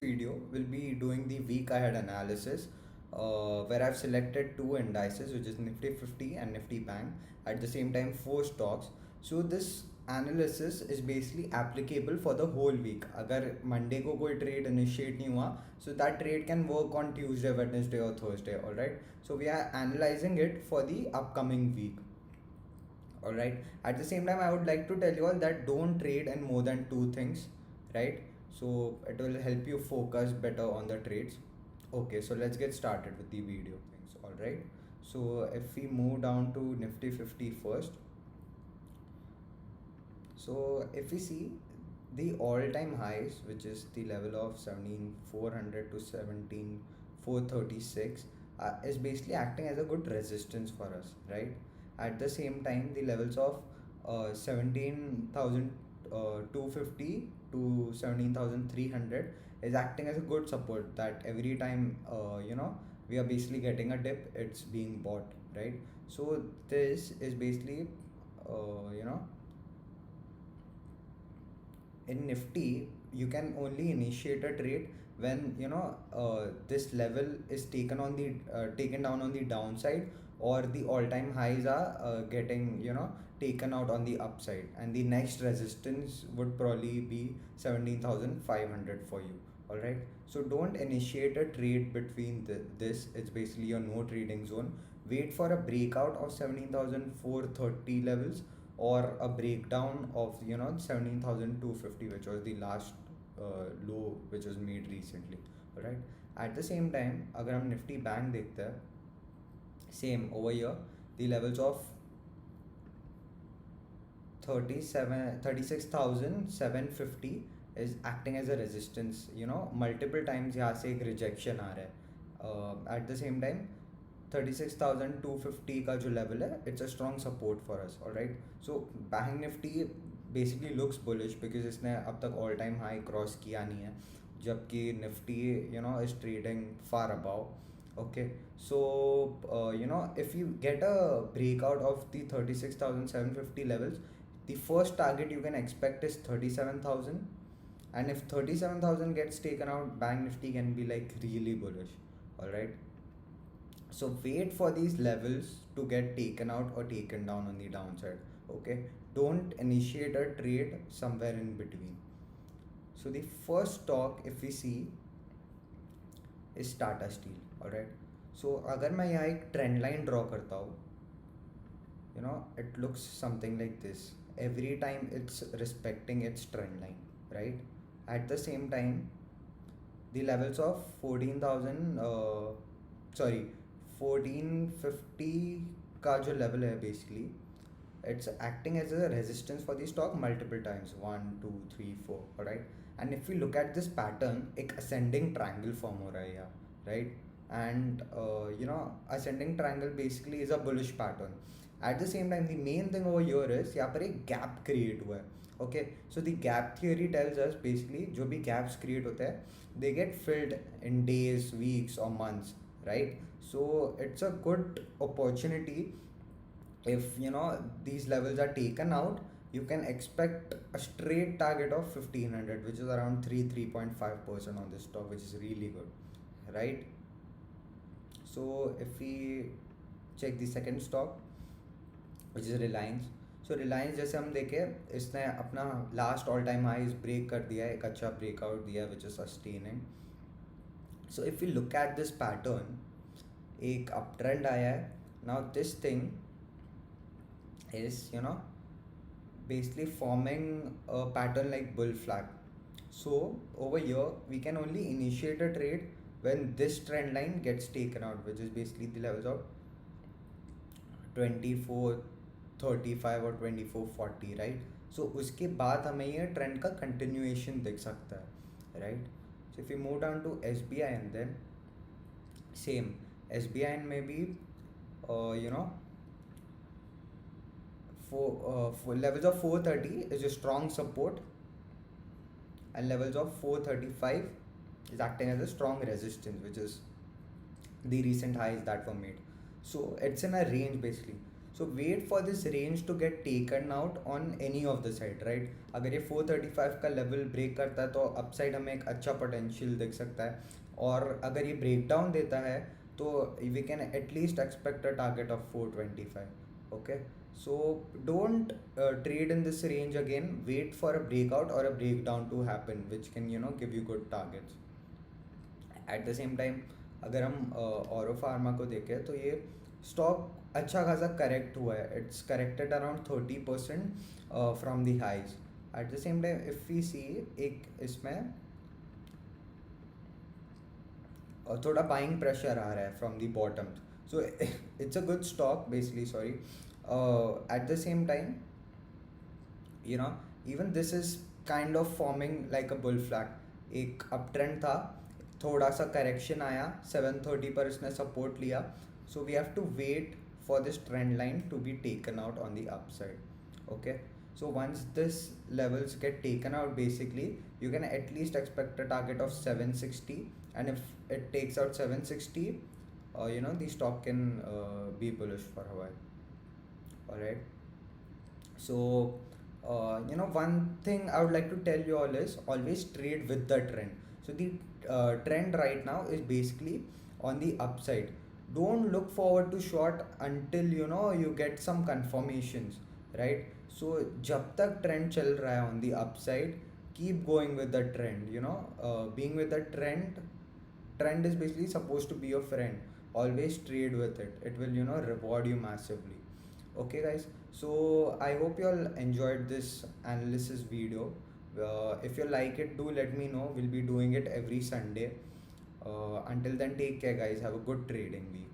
Video will be doing the week ahead analysis where I've selected two indices, which is Nifty 50 and Nifty Bank, at the same time four stocks. So this analysis is basically applicable for the whole week. अगर Monday को कोई trade initiate नहीं हुआ, so that trade can work on Tuesday, Wednesday or Thursday. All right. So we are analyzing it for the upcoming week. All right. At the same time, I would like to tell you all that don't trade in more than two things, right? So it will help you focus better on the trades. Okay, so let's get started with the video things. All right. So if we move down to Nifty 50 first, so if we see the all-time highs, which is the level of 17,400 to 17,436, is basically acting as a good resistance for us, right? At the same time, the levels of 17,250 to 17,300 is acting as a good support, that every time we are basically getting a dip, it's being bought, right? So this is basically uh, you know in Nifty, you can only initiate a trade when this level is taken down on the downside, or the all-time highs are getting taken out on the upside, and the next resistance would probably be 17,500 for you. All right. So don't initiate a trade between this. It's basically your no trading zone. Wait for a breakout of 17,430 levels, or a breakdown of 17,250, which was the last low which was made recently. All right. At the same time, अगर हम Nifty bank देखते हैं, same over here, the levels of 36,750 is acting as a resistance. Multiple times यहाँ से एक rejection आ रहा है. At the same time, 36,250 का जो level है, it's a strong support for us. All right. So Bank Nifty basically looks bullish because इसने अब तक all time high cross किया नहीं है, जबकि Nifty is trading far above. Okay. So if you get a breakout of the 36,750 levels, the first target you can expect is 37,000, and if 37,000 gets taken out, Bank Nifty can be like really bullish. All right. So wait for these levels to get taken out or taken down on the downside. Okay. Don't initiate a trade somewhere in between. So the first stock, if we see, is Tata Steel. All right. So अगर मैं यहाँ एक trend line draw करता हूँ, it looks something like this. Every time it's respecting its trend line, right? At the same time, the levels of 14,000 sorry 1450 का जो level है, basically it's acting as a resistance for the stock multiple times, 1 2 3 4. All right. And if we look at this pattern, एक ascending triangle form हो रहा है यहाँ, right? And ascending triangle basically is a bullish pattern. At the same time, the main thing over here is यहाँ पर एक gap create हुआ है. Okay, so the gap theory tells us basically जो भी gaps create होते हैं, they get filled in days, weeks or months, right? So it's a good opportunity. If these levels are taken out, you can expect a straight target of 1500, which is around 3.5% on this stock, which is really good, right? So if we check the second stock, which is Reliance. So Reliance जैसे हम देखें, इसने अपना last all time highs break कर दिया है, एक अच्छा ब्रेकआउट दिया, which is sustaining. So if you look at this pattern, एक अप ट्रेंड आया है. Now this thing is basically forming a pattern like bull flag. So over here we can only initiate a trade when this trend line gets taken out, which is basically the levels of 2435 और 2440, right? So उसके बाद हमें ये trend का continuation दिख सकता है, right? So if we move down to SBI, and then same SBI में भी for levels of 430 is a strong support, and levels of 435 is acting as a strong resistance, which is the recent highs that were made. So it's in a range basically. So wait for this range to get taken out on any of the side, right? अगर ये 435 का level break करता है तो upside हमें एक अच्छा potential दिख सकता है, और अगर ये ब्रेक डाउन देता है तो we can at least expect a target of 425. Okay, so don't trade in this range again. Wait for a breakout or a breakdown to happen which can give you good targets. Eight the same time अगर हम औरो pharma को देखें तो ये stock अच्छा खासा correct हुआ है. It's corrected around 30% from the highs. At the same time if we see एक इसमें थोड़ा बाइंग प्रेशर आ रहा है from the bottom. So it's a good stock basically, sorry. At the same time even this is kind of forming like a bull flag. एक up trend था, थोड़ा सा करेक्शन आया, 730 पर इसने सपोर्ट लिया. So we have to wait for this trend line to be taken out on the upside. Okay, so once this levels get taken out, basically you can at least expect a target of 760, and if it takes out 760, the stock can be bullish for a while. All right. So one thing I would like to tell you all is always trade with the trend. So the trend right now is basically on the upside. Don't look forward to short until you get some confirmations, right? So जब तक trend चल रहा है on the upside, keep going with the trend. Being with the trend is basically supposed to be your friend. Always trade with it. It will reward you massively. Okay guys, so I hope you all enjoyed this analysis video. If you like it, do let me know. We'll be doing it every Sunday. Until then, take care guys. Have a good trading week.